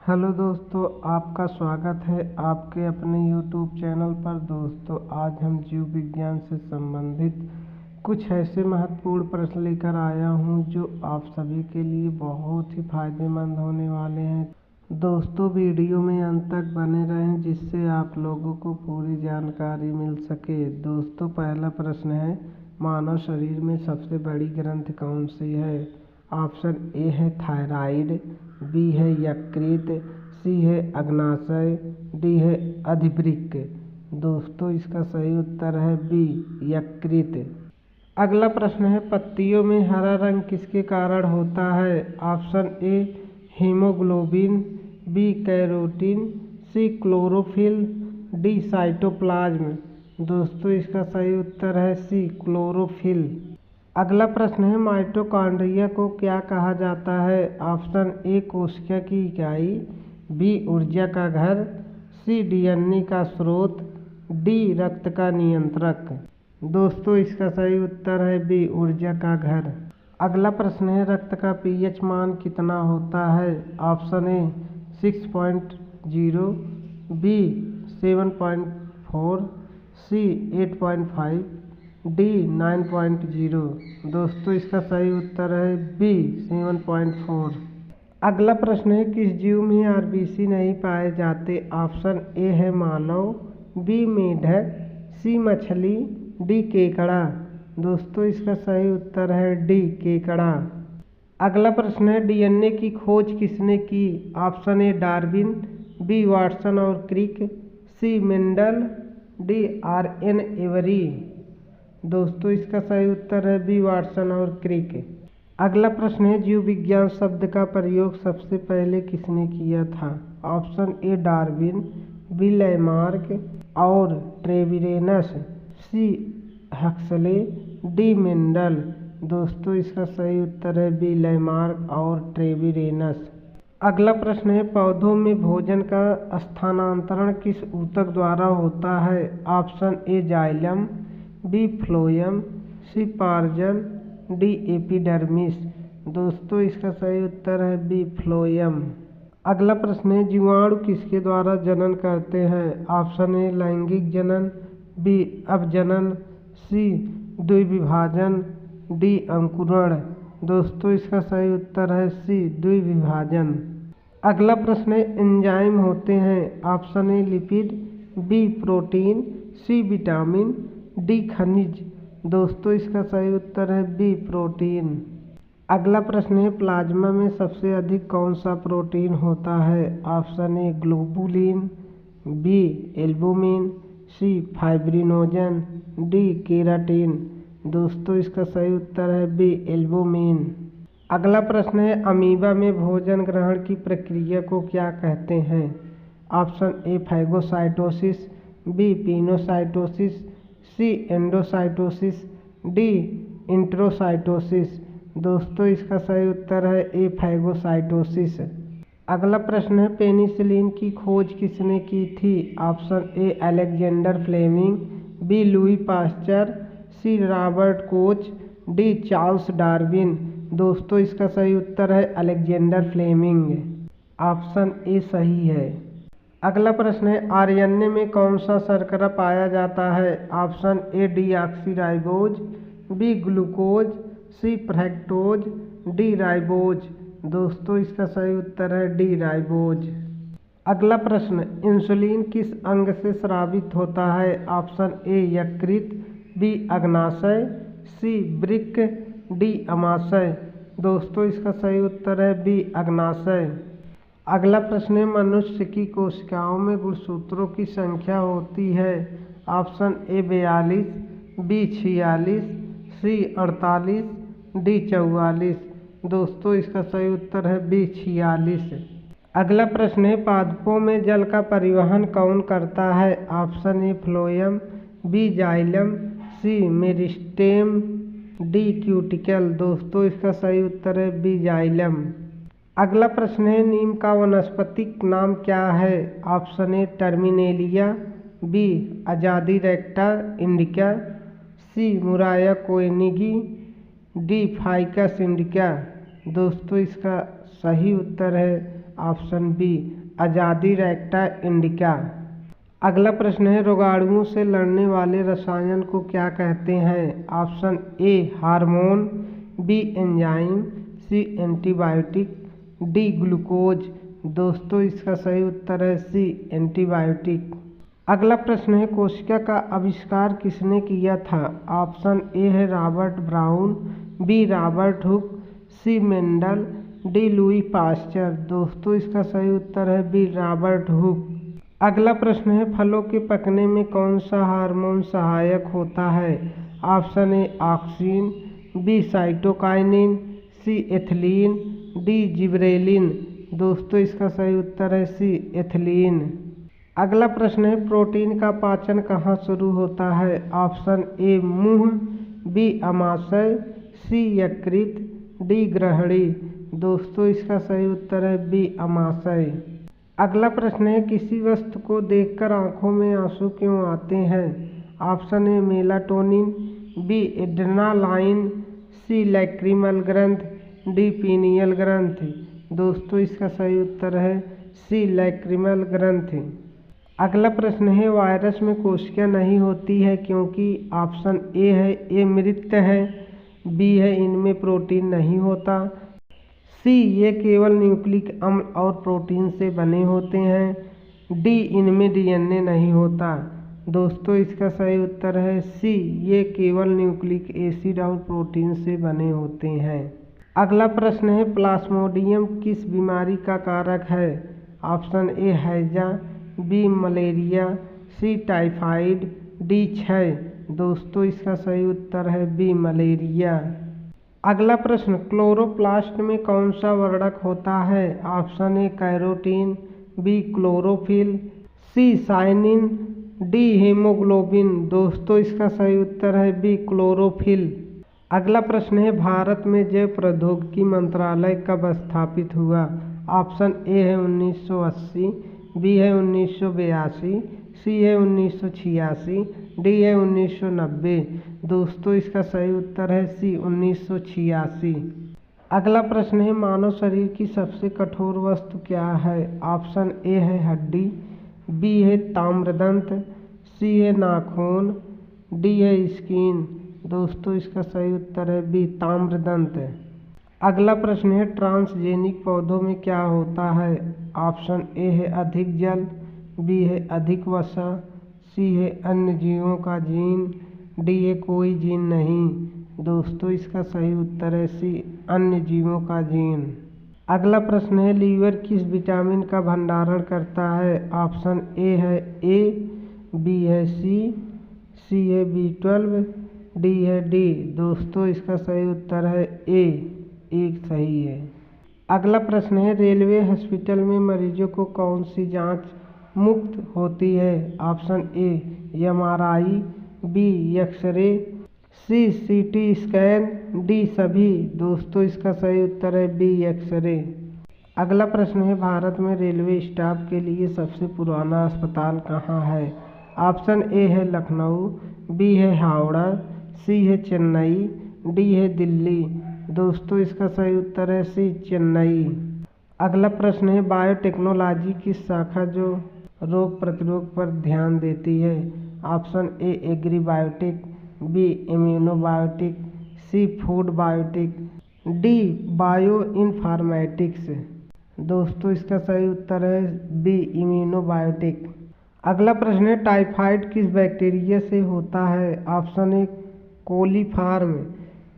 Hello दोस्तों, आपका स्वागत है आपके अपने YouTube चैनल पर। दोस्तों, आज हम जीव विज्ञान से संबंधित कुछ ऐसे महत्वपूर्ण प्रश्न लेकर आया हूं जो आप सभी के लिए बहुत ही फायदेमंद होने वाले हैं। दोस्तों, वीडियो में अंत तक बने रहें जिससे आप लोगों को पूरी जानकारी मिल सके। दोस्तों, पहला प्रश्न है, मानव शरीर में सबसे बड़ी ग्रंथि कौन सी है? ऑप्शन ए है थायराइड, बी है यकृत, सी है अग्नाशय, डी है अधिवृक्क। दोस्तों, इसका सही उत्तर है बी, यकृत। अगला प्रश्न है, पत्तियों में हरा रंग किसके कारण होता है? Option A haemoglobin, B carotene, C chlorophyll, D cytoplasm. दोस्तों, इसका सही उत्तर है सी, क्लोरोफिल। अगला प्रश्न है, माइटोकॉन्ड्रिया को क्या कहा जाता है? ऑप्शन ए कोशिका की इकाई, बी ऊर्जा का घर, सी डीएनए का स्रोत, डी रक्त का नियंत्रक। दोस्तों, इसका सही उत्तर है बी, ऊर्जा का घर। अगला प्रश्न है, रक्त का पीएच मान कितना होता है? Option A 6.0, B 7.4, C 8.5, D 9.0। दोस्तों, इसका सही उत्तर है बी, 7.4। अगला प्रश्न है, किस जीव में आरबीसी नहीं पाए जाते? ऑप्शन ए है मानव, बी मेढक, सी मछली, डी केकड़ा। दोस्तों, इसका सही उत्तर है डी, केकड़ा। अगला प्रश्न है, डीएनए की खोज किसने की? Option A Darwin, B Watson और Crick, C Mendel, D R N. Avery. दोस्तों, इसका सही उत्तर है बी, वाटसन और क्रिक। अगला प्रश्न है, जीव विज्ञान शब्द का प्रयोग सबसे पहले किसने किया था? Option A Darwin, B Lamarck और Treviranus, C Huxley, D Mendel. दोस्तों, इसका सही उत्तर है बी, लैमार्क और ट्रेविरेनस। अगला प्रश्न है, पौधों में भोजन का स्थानांतरण किस ऊतक द्वारा होता है? Option A xylem, B phloem, C पार्जन, डी एपिडर्मिस। दोस्तों, इसका सही उत्तर है बी, फ्लोएम। अगला प्रश्न है, जीवाणु किसके द्वारा जनन करते हैं? ऑप्शन ए लैंगिक जनन, बी अपजनन, सी द्विविभाजन, डी अंकुरण। दोस्तों, इसका सही उत्तर है सी, द्विविभाजन। अगला प्रश्न है, एंजाइम होते हैं? Option A lipid, B protein, C vitamin, D खनिज। दोस्तों, इसका सही उत्तर है बी, प्रोटीन। अगला प्रश्न है, प्लाज्मा में सबसे अधिक कौन सा प्रोटीन होता है? Option A globulin, B albumin, C fibrinogen, D keratin. दोस्तों, इसका सही उत्तर है बी, एल्बुमिन। अगला प्रश्न है, अमीबा में भोजन ग्रहण की प्रक्रिया को क्या कहते हैं? Option A phagocytosis, B pinocytosis, C endocytosis, D introcytosis. दोस्तों, इसका सही उत्तर है ए फैगोसाइटोसिस। अगला प्रश्न है, पेनिसिलिन की खोज किसने की थी? Option A Alexander Fleming, B Louis Pasteur, C Robert Koch, D Charles Darwin. दोस्तों, इसका सही उत्तर है अलेक्जेंडर फ्लेमिंग। ऑप्शन ए सही है। अगला प्रश्न है, आरएनए में कौन सा शर्करा पाया जाता है? Option A deoxyribose, B glucose, C fructose, D ribose. दोस्तों, इसका सही उत्तर है डी राइबोज। अगला प्रश्न, इंसुलिन किस अंग से स्रावित होता है? ऑप्शन ए यकृत, बी अग्नाशय, सी वृक्क, डी अमाशय। दोस्तों, इसका सही उत्तर है बी, अग्नाशय। अगला प्रश्न है, मनुष्य की कोशिकाओं में गुणसूत्रों की संख्या होती है? Option A 42, B 46, C 48, D 44। दोस्तों, इसका सही उत्तर है बी, 46। अगला प्रश्न है, पादपों में जल का परिवहन कौन करता है? Option A phloem, B xylem, C meristem, D cuticle. दोस्तों, इसका सही उत्तर है बी, जाइलम। अगला प्रश्न है, नीम का वानस्पतिक नाम क्या है? ऑप्शन ए टर्मिनेलिया, बी अजादी रेक्टा इंडिका, सी मुराया कोएनिगी, डी फाइकस इंडिका। दोस्तों, इसका सही उत्तर है ऑप्शन बी आज़ादी रेक्टा इंडिका। अगला प्रश्न है रोगाणुओं से लड़ने वाले रसायन को क्या कहते हैं? Option A hormone, B enzyme, C antibiotic, D glucose. दोस्तों इसका सही उत्तर है सी एंटीबायोटिक। अगला प्रश्न है कोशिका का आविष्कार किसने किया था? ऑप्शन ए है Robert Brown, B Robert Hooke, C Mendel, D Louis Pasteur. दोस्तों इसका सही उत्तर है बी रॉबर्ट हुक। अगला प्रश्न है फलों के पकने में कौन सा हार्मोन सहायक होता है? Option A auxin, B cytokinin, C ethylene, D gibberellin. दोस्तों इसका सही उत्तर है सी एथिलीन। अगला प्रश्न है प्रोटीन का पाचन कहाँ शुरू होता है? ऑप्शन ए मुंह, बी अमाशय, सी यकृत, डी ग्रहणी। दोस्तों इसका सही उत्तर है बी अमाशय। अगला प्रश्न है किसी वस्तु को देखकर आंखों में आंसू क्यों आते हैं? Option A melatonin, B adrenaline, C lacrimal ग्रंथ, डी पीनियल ग्रंथ। दोस्तों इसका सही उत्तर है सी लैक्रिमल ग्रंथ। अगला प्रश्न है वायरस में कोशिका नहीं होती है क्योंकि? ऑप्शन ए है ये मृत है, बी है इनमें प्रोटीन नहीं होता, सी ये केवल न्यूक्लिक अम्ल और प्रोटीन से बने होते हैं, डी इनमें डीएनए नहीं होता। दोस्तों इसका सही उत्तर है सी ये केवल न्यूक्लिक एसिड और प्रोटीन से बने होते हैं। अगला प्रश्न है प्लाज्मोडियम किस बीमारी का कारक है? ऑप्शन ए हैजा, बी मलेरिया, सी टाइफाइड, डी क्षय। दोस्तों इसका सही उत्तर है बी मलेरिया। अगला प्रश्न क्लोरोप्लास्ट में कौन सा वर्णक होता है? Option A carotene, B chlorophyll, C cyanin, D haemoglobin. दोस्तों इसका सही उत्तर है बी क्लोरोफिल। अगला प्रश्न है भारत में जैव प्रौद्योगिकी मंत्रालय कब स्थापित हुआ? ऑप्शन ए है 1980, बी है 1982, सी है 1986, डी है 1990। दोस्तों इसका सही उत्तर है सी 1986। अगला प्रश्न है मानव शरीर की सबसे कठोर वस्तु क्या है? ऑप्शन ए है हड्डी, बी है ताम्रदंत, सी है नाखून, डी है स्किन। दोस्तों इसका सही उत्तर है बी ताम्रदंत। अगला प्रश्न है ट्रांसजेनिक पौधों में क्या होता है? ऑप्शन ए है अधिक जल, बी है अधिक वसा, सी है अन्य जीवों का जीन, डी है कोई जीन नहीं। दोस्तों इसका सही उत्तर है सी अन्य जीवों का जीन। अगला प्रश्न है लीवर किस विटामिन का भंडारण करता है? ऑप्शन ए है ए, बी है सी है B12, डी है डी। दोस्तों इसका सही उत्तर है ए, एक सही है। अगला प्रश्न है रेलवे हॉस्पिटल में मरीजों को कौन सी जांच मुफ्त होती है? Option A MRI, B x ray, C CT scan, D सभी। दोस्तों इसका सही उत्तर है बी एक्सरे। अगला प्रश्न है भारत में रेलवे स्टाफ के लिए सबसे पुराना अस्पताल कहाँ है? ऑप्शन ए है लखनऊ, बी है हावड़ा, सी है चेन्नई, डी है दिल्ली। दोस्तों इसका सही उत्तर है सी चेन्नई। अगला प्रश्न है बायोटेक्नोलॉजी की शाखा जो रोग प्रतिरोध पर ध्यान देती है? Option A agribiotic, B immunobiotic, C food biotic, D bio informatics. दोस्तों इसका सही उत्तर है बी इम्यूनोबायोटिक। अगला प्रश्न है टाइफाइड किस बैक्टीरिया से होता है? Option A coliform,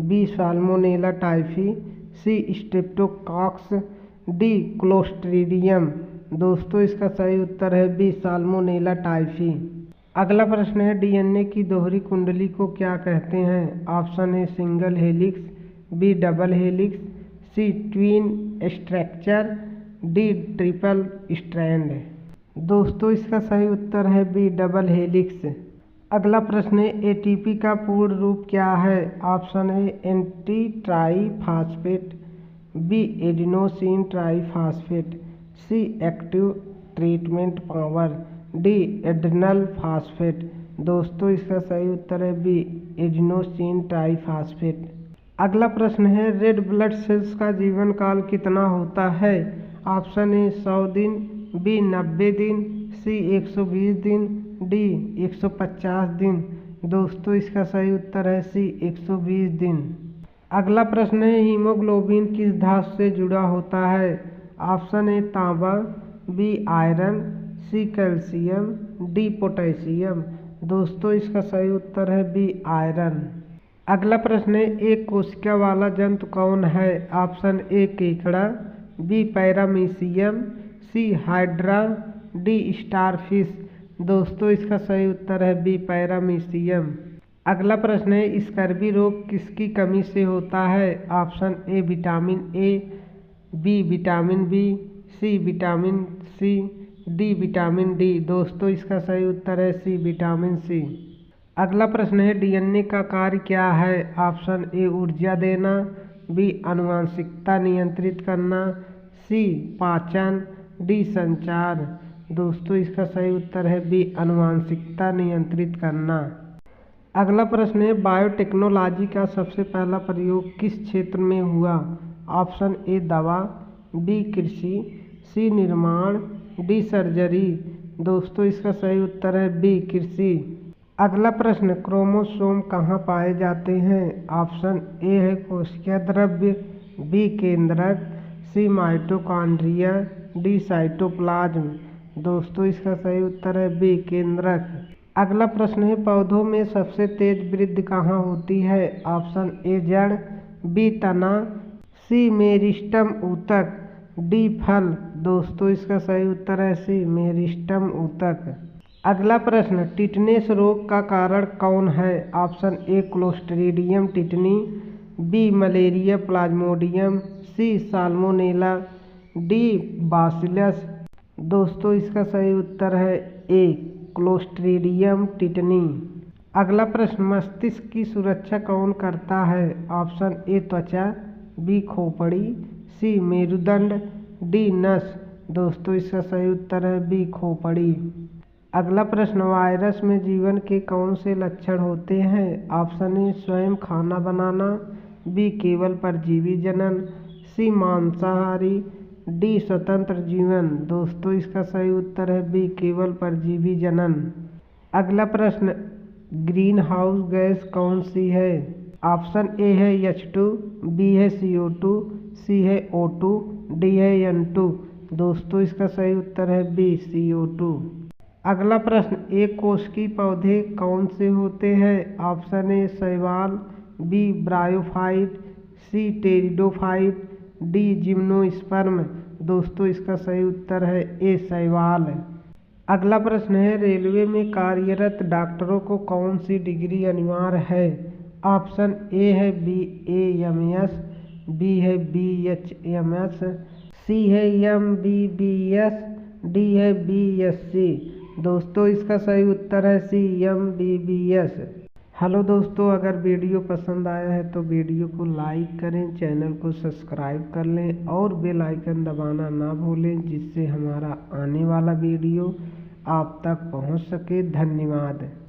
B salmonella typhi, C streptococcus, D clostridium. दोस्तों इसका सही उत्तर है बी साल्मोनेला टाइफी। अगला प्रश्न है डीएनए की दोहरी कुंडली को क्या कहते हैं? Option A single helix, B double helix, C twin structure, D triple strand. दोस्तों इसका सही उत्तर है बी डबल हेलिक्स। अगला प्रश्न है एटीपी का पूर्ण रूप क्या है? Option A anti triphosphate, B adenosine triphosphate, C active treatment power, D adrenal phosphate. दोस्तों इसका सही उत्तर है बी एडिनोसिन ट्राईफॉस्फेट। अगला प्रश्न है रेड ब्लड सेल्स का जीवन काल कितना होता है? ऑप्शन ए 100 दिन, बी 90 दिन, सी 120 दिन, डी 150 दिन। दोस्तों इसका सही उत्तर है सी 120 दिन। अगला प्रश्न है हीमोग्लोबिन किस धातु से जुड़ा होता है? ऑप्शन ए तांबा, B iron, C calcium, D potassium. दोस्तों इसका सही उत्तर है बी आयरन। अगला प्रश्न है एक कोशिका वाला जंतु कौन है? ऑप्शन ए केकड़ा, बी पैरामीशियम, सी हाइड्रा, डी स्टारफिश। दोस्तों इसका सही उत्तर है बी पैरामीशियम। अगला प्रश्न है स्कर्वी रोग किसकी कमी से होता है? Option A vitamin A, B vitamin B, C vitamin C, D vitamin D. दोस्तों इसका सही उत्तर है सी विटामिन सी। अगला प्रश्न है डीएनए का कार्य क्या है? ऑप्शन ए ऊर्जा देना, बी आनुवंशिकता नियंत्रित करना, सी पाचन, डी संचार। दोस्तों इसका सही उत्तर है बी आनुवंशिकता नियंत्रित करना। अगला प्रश्न है बायोटेक्नोलॉजी का सबसे पहला प्रयोग किस क्षेत्र में हुआ? ऑप्शन ए दवा, बी कृषि, सी निर्माण, डी सर्जरी। दोस्तों इसका सही उत्तर है बी कृषि। अगला प्रश्न क्रोमोसोम कहाँ पाए जाते हैं? ऑप्शन ए है कोशिकीय द्रव्य, बी केंद्रक, सी माइटोकॉन्ड्रिया, डी साइटोप्लाज्म। दोस्तों इसका सही उत्तर है बी केंद्रक। अगला प्रश्न है पौधों में सबसे तेज वृद्धि कहाँ होती है? ऑप्शन ए जड़, बी तना, सी मेरिस्टम ऊतक, डी फल। दोस्तों इसका सही उत्तर है सी मेरिस्टम ऊतक। अगला प्रश्न टिटनेस रोग का कारण कौन है? Option A clostridium tetani, B malaria plasmodium, C salmonella, D bacillus. दोस्तों इसका सही उत्तर है ए क्लोस्ट्रीडियम टिटनी। अगला प्रश्न मस्तिष्क की सुरक्षा कौन करता है? ऑप्शन ए त्वचा, बी खोपड़ी, सी मेरुदंड, डी नस। दोस्तों इसका सही उत्तर है बी खोपड़ी। अगला प्रश्न वायरस में जीवन के कौन से लक्षण होते हैं? ऑप्शन ए स्वयं खाना बनाना, बी केवल परजीवी जनन, सी मांसाहारी, डी स्वतंत्र जीवन। दोस्तों इसका सही उत्तर है बी केवल परजीवी जनन। अगला प्रश्न ग्रीन हाउस गैस कौन सी है? ऑप्शन ए है H2, बी है CO2, सी है O2, डी है N2। दोस्तों इसका सही उत्तर है बी CO2। अगला प्रश्न एक कोशिकीय पौधे कौन से होते हैं? ऑप्शन ए शैवाल, बी ब्रायोफाइट, सी टेरिडोफाइट, डी जिम्नोस्पर्म। दोस्तों इसका सही उत्तर है ए शैवाल। अगला प्रश्न है रेलवे में कार्यरत डॉक्टरों को कौन सी डिग्री अनिवार्य है? ऑप्शन ए है BAMS, बी है BHMS, सी है MBBS, डी है BSc। दोस्तों इसका सही उत्तर है सी MBBS। हेलो दोस्तों, अगर वीडियो पसंद आया है तो वीडियो को लाइक करें, चैनल को सब्सक्राइब कर लें और बेल आइकन दबाना ना भूलें, जिससे हमारा आने वाला वीडियो आप तक पहुंच सके। धन्यवाद।